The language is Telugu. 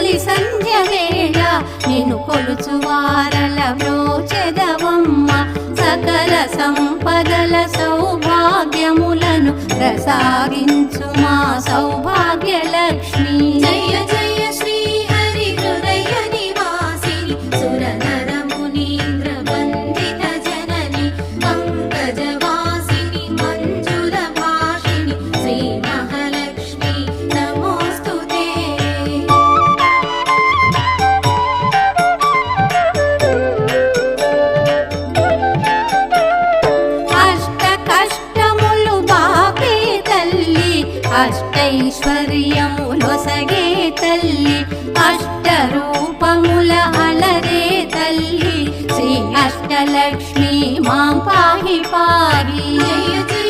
తొలి సంధ్య వేళ నిన్ను కొలుచువారల బ్రోచెదవమ్మ సకల సంపదల సౌభాగ్యములను ప్రసాదించు మా సౌభాగ్య లక్ష్మి జయ జయ శ్రీ హరి హృదయ నివాసిని సురనర మునీంద్ర వందిత జనని పంకజవాసిని మంజుల భాషిని శ్రీ మహాలక్ష్మి నమోస్తుతే అష్ట కష్టములు బాపే తల్లి అష్టైశ్వర్యములొసగే తల్లి అష్ట రూపముల అలరే తల్లి శ్రీ అష్టలక్ష్మి మాం పాహి పాహి జయ జయ